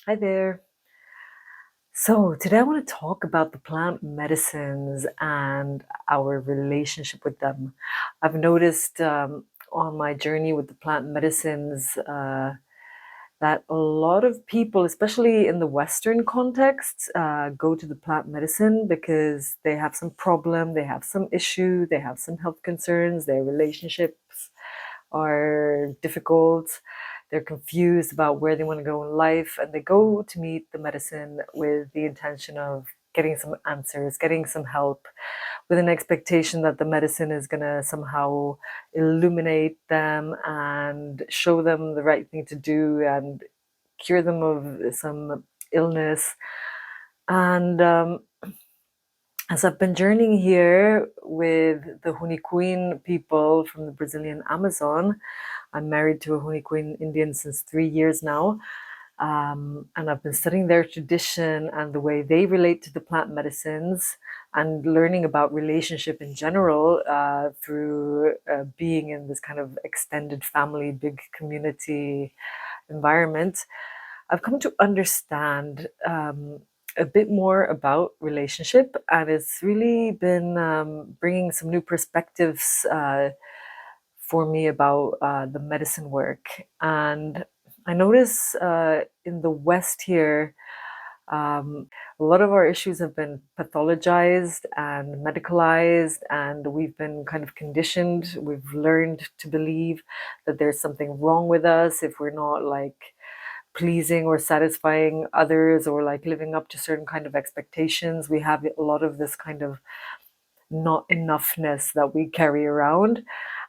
Hi there. So, today I want to talk about the plant medicines and our relationship with them. I've noticed on my journey with the plant medicines that a lot of people, especially in the Western context, go to the plant medicine because they have some problem, they have some issue, they have some health concerns, their relationships are difficult, they're confused about where they want to go in life, and they go to meet the medicine with the intention of getting some answers, getting some help, with an expectation that the medicine is going to somehow illuminate them and show them the right thing to do and cure them of some illness. And as I've been journeying here with the Huniquin people from the Brazilian Amazon, I'm married to a Huniquin Indian since 3 years now. And I've been studying their tradition and the way they relate to the plant medicines and learning about relationship in general through being in this kind of extended family, big community environment. I've come to understand a bit more about relationship, and it's really been bringing some new perspectives for me about the medicine work. And I notice in the West here, a lot of our issues have been pathologized and medicalized, and we've been kind of conditioned. We've learned to believe that there's something wrong with us if we're not like pleasing or satisfying others or like living up to certain kind of expectations. We have a lot of this kind of not enoughness that we carry around,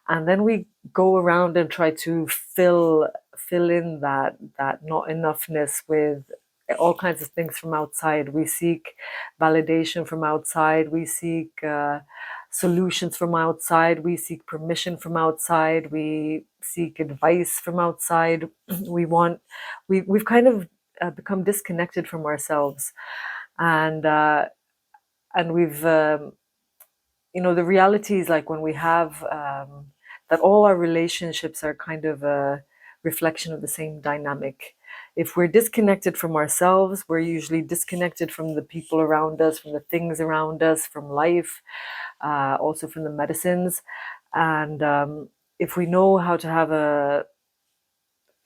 and then we go around and try to fill in that not enoughness with all kinds of things from outside. We seek validation from outside, we seek solutions from outside, we seek permission from outside, we seek advice from outside. We've kind of become disconnected from ourselves, and we've the reality is like when we have that all our relationships are kind of a reflection of the same dynamic. If we're disconnected from ourselves, we're usually disconnected from the people around us, from the things around us, from life, also from the medicines. And if we know how to have a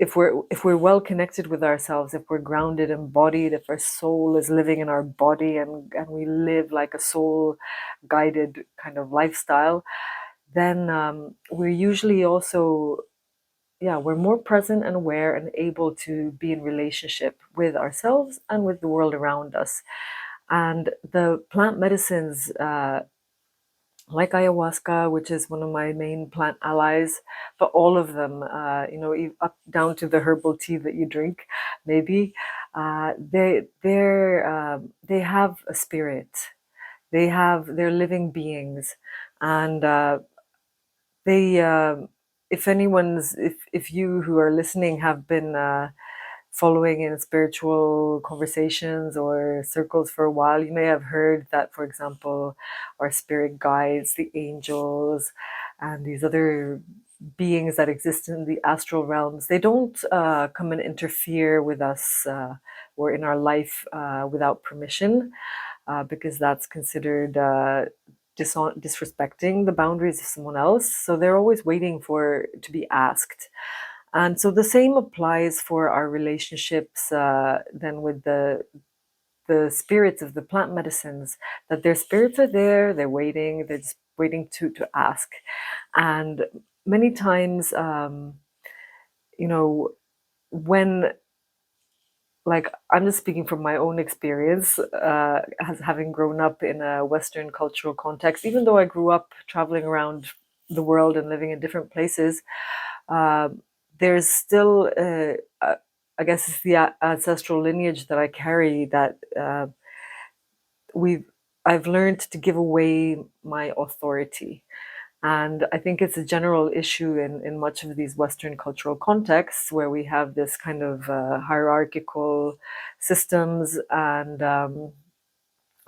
if we're well connected with ourselves, if we're grounded, embodied, if our soul is living in our body, and we live like a soul guided kind of lifestyle, then we're usually also, yeah, we're more present and aware and able to be in relationship with ourselves and with the world around us. And the plant medicines, like ayahuasca, which is one of my main plant allies, but all of them, up down to the herbal tea that you drink, maybe, they have a spirit. They're living beings, and they if you who are listening have been following in spiritual conversations or circles for a while, you may have heard that, for example, our spirit guides, the angels, and these other beings that exist in the astral realms, they don't come and interfere with us or in our life without permission, because that's considered disrespecting the boundaries of someone else. So they're always waiting for to be asked. And so the same applies for our relationships then with the spirits of the plant medicines, that their spirits are there, they're waiting, they're just waiting to ask. And many times, you know, when, like, I'm just speaking from my own experience as having grown up in a Western cultural context, even though I grew up traveling around the world and living in different places, uh, there's still, I guess, it's the ancestral lineage that I carry that we've I've learned to give away my authority. And I think it's a general issue in much of these Western cultural contexts where we have this kind of hierarchical systems. And I'm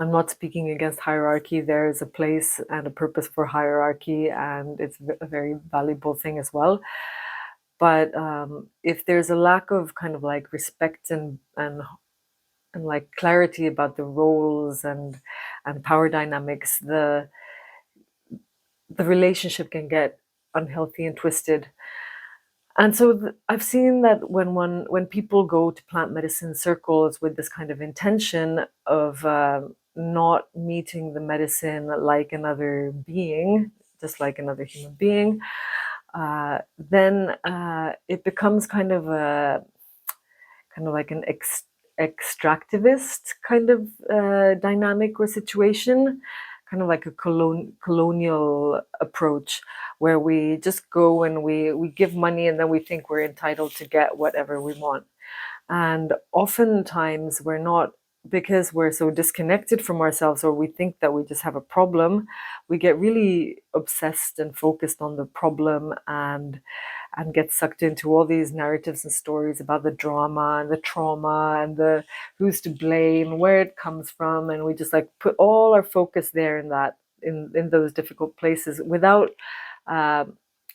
not speaking against hierarchy. There is a place and a purpose for hierarchy, and it's a very valuable thing as well. But if there's a lack of kind of like respect and like clarity about the roles and power dynamics, the relationship can get unhealthy and twisted. And so I've seen that when people go to plant medicine circles with this kind of intention of not meeting the medicine like another being, just like another human being, then it becomes kind of like an extractivist kind of dynamic or situation, kind of like a colonial approach where we just go and we give money and then we think we're entitled to get whatever we want. And oftentimes we're not, because we're so disconnected from ourselves, or we think that we just have a problem, we get really obsessed and focused on the problem and get sucked into all these narratives and stories about the drama and the trauma and the who's to blame, where it comes from, and we just like put all our focus there in that in those difficult places without uh,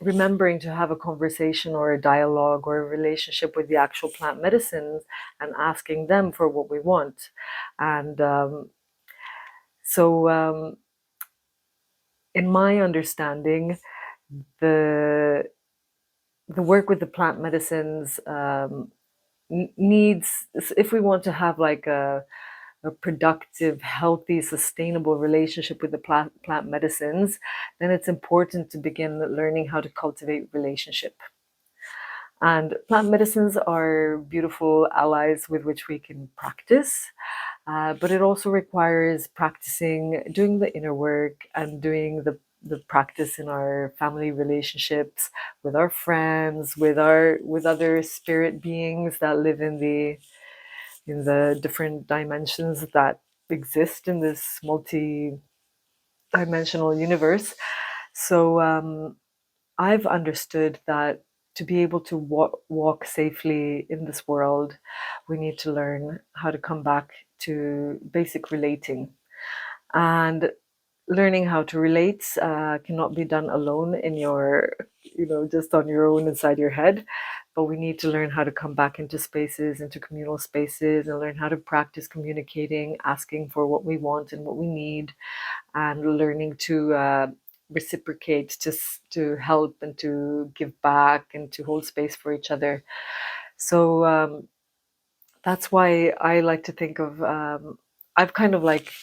remembering to have a conversation or a dialogue or a relationship with the actual plant medicines and asking them for what we want. And so, in my understanding, the the work with the plant medicines needs, if we want to have like a productive, healthy, sustainable relationship with the plant medicines, then it's important to begin learning how to cultivate relationship. And plant medicines are beautiful allies with which we can practice, but it also requires practicing, doing the inner work and doing the practice in our family relationships, with our friends, with other spirit beings that live in the different dimensions that exist in this multi-dimensional universe. So I've understood that to be able to walk safely in this world, we need to learn how to come back to basic relating. And learning how to relate cannot be done alone in your, just on your own inside your head. But we need to learn how to come back into spaces, into communal spaces, and learn how to practice communicating, asking for what we want and what we need, and learning to reciprocate, to help and to give back and to hold space for each other. So that's why I like to think of, I've kind of like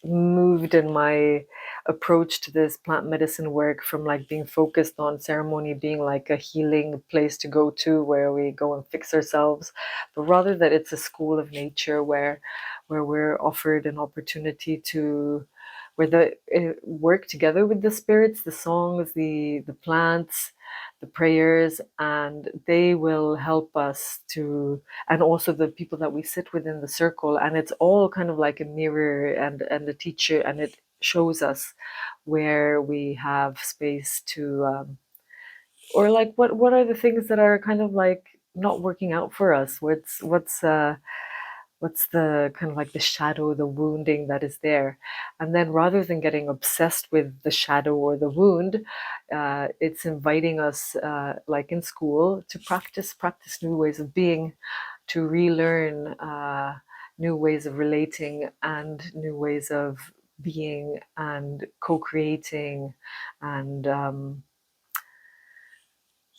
moved in my approach to this plant medicine work from like being focused on ceremony being like a healing place to go to where we go and fix ourselves, but rather that it's a school of nature where we're offered an opportunity to where the work together with the spirits, the songs, the plants, the prayers, and they will help us to, and also the people that we sit within the circle, and it's all kind of like a mirror and a teacher, and it shows us where we have space to or like what are the things that are kind of like not working out for us, what's the kind of like the shadow, the wounding that is there. And then rather than getting obsessed with the shadow or the wound, it's inviting us, like in school, to practice new ways of being, to relearn new ways of relating and new ways of being and co-creating. And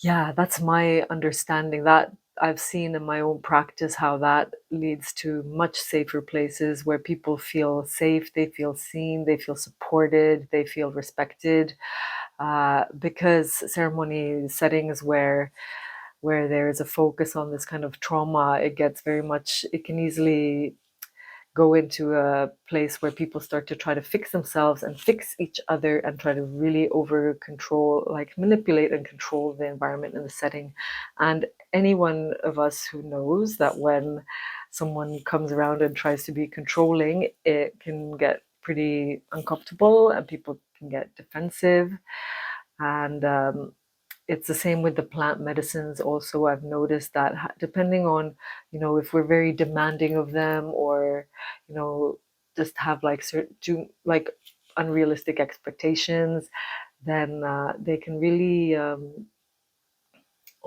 yeah, that's my understanding. That I've seen in my own practice how that leads to much safer places where people feel safe, they feel seen, they feel supported, they feel respected. Because ceremony settings where there is a focus on this kind of trauma, it gets very much, it can easily go into a place where people start to try to fix themselves and fix each other and try to really over control, like manipulate and control the environment and the setting. And any one of us who knows that when someone comes around and tries to be controlling, it can get pretty uncomfortable and people can get defensive. And it's the same with the plant medicines also. I've noticed that depending on, if we're very demanding of them, or, just have like certain, like unrealistic expectations, then they can really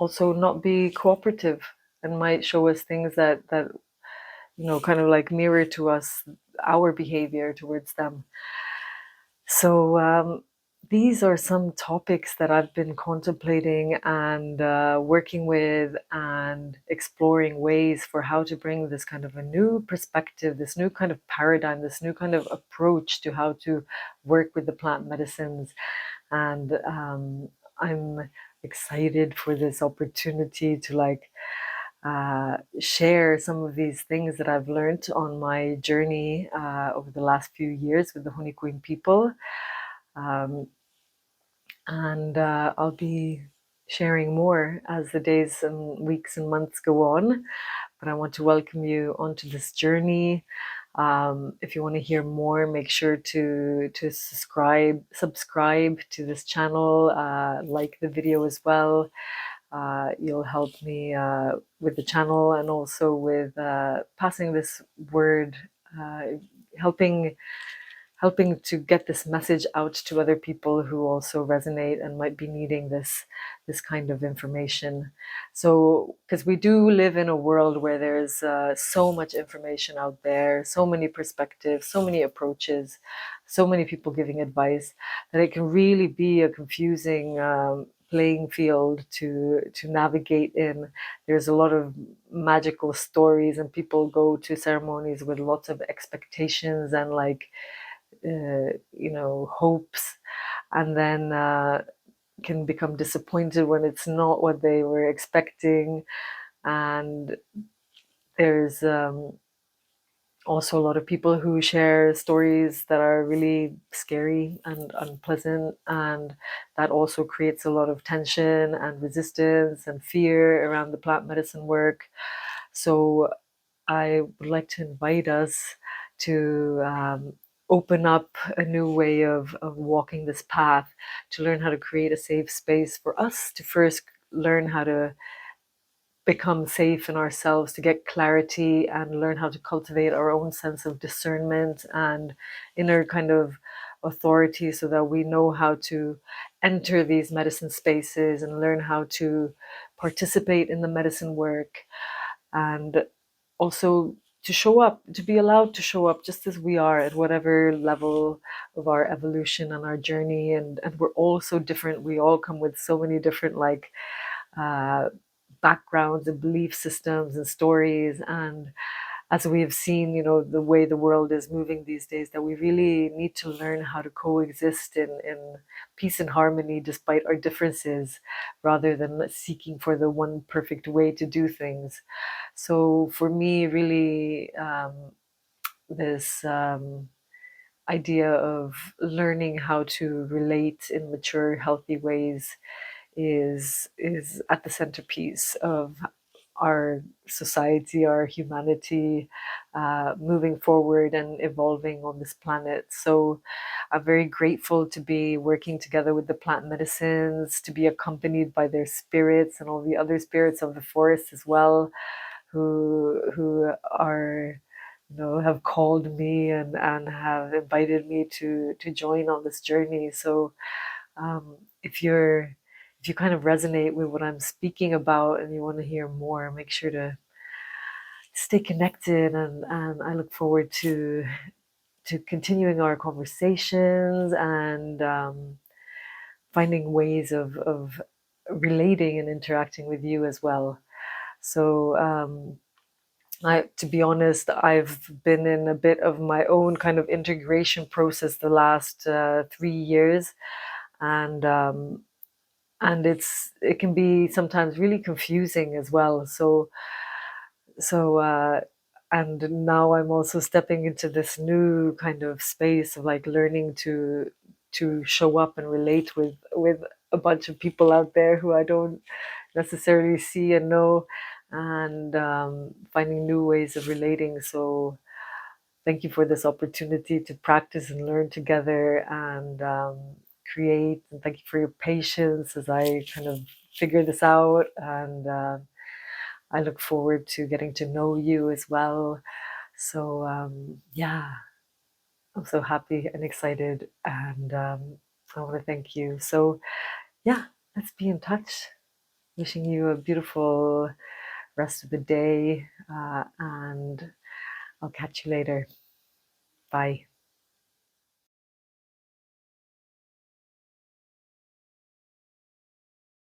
also not be cooperative and might show us things that kind of like mirror to us our behavior towards them. So these are some topics that I've been contemplating and working with and exploring ways for how to bring this kind of a new perspective, this new kind of paradigm, this new kind of approach to how to work with the plant medicines. And I'm excited for this opportunity to share some of these things that I've learned on my journey over the last few years with the Hunikuin people. Um, and I'll be sharing more as the days and weeks and months go on. But I want to welcome you onto this journey. If you want to hear more, make sure to subscribe to this channel, like the video as well. You'll help me with the channel and also with passing this word, uh, helping to get this message out to other people who also resonate and might be needing this kind of information. So, because we do live in a world where there's so much information out there, so many perspectives, so many approaches, so many people giving advice, that it can really be a confusing playing field to navigate in. There's a lot of magical stories, and people go to ceremonies with lots of expectations and hopes, and then can become disappointed when it's not what they were expecting. And there's also a lot of people who share stories that are really scary and unpleasant, and that also creates a lot of tension and resistance and fear around the plant medicine work. So I would like to invite us to open up a new way of walking this path, to learn how to create a safe space for us to first learn how to become safe in ourselves, to get clarity and learn how to cultivate our own sense of discernment and inner kind of authority, so that we know how to enter these medicine spaces and learn how to participate in the medicine work, and also to show up, to be allowed to show up just as we are at whatever level of our evolution and our journey. And we're all so different. We all come with so many different uh, backgrounds and belief systems and stories. And as we have seen, the way the world is moving these days, that we really need to learn how to coexist in peace and harmony despite our differences, rather than seeking for the one perfect way to do things. So for me, really, this idea of learning how to relate in mature, healthy ways is at the centerpiece of our society, our humanity, moving forward and evolving on this planet. So I'm very grateful to be working together with the plant medicines, to be accompanied by their spirits and all the other spirits of the forest as well, who are, have called me and have invited me to join on this journey. So if you kind of resonate with what I'm speaking about and you want to hear more, make sure to stay connected, and I look forward to continuing our conversations and finding ways of relating and interacting with you as well. So to be honest, I've been in a bit of my own kind of integration process the last 3 years, and it can be sometimes really confusing as well. So and now I'm also stepping into this new kind of space of learning to show up and relate with a bunch of people out there who I don't necessarily see and know, and finding new ways of relating. So thank you for this opportunity to practice and learn together and create. And thank you for your patience as I kind of figure this out. And I look forward to getting to know you as well. So, yeah, I'm so happy and excited. And I want to thank you. So, yeah, let's be in touch. Wishing you a beautiful rest of the day, and I'll catch you later. Bye.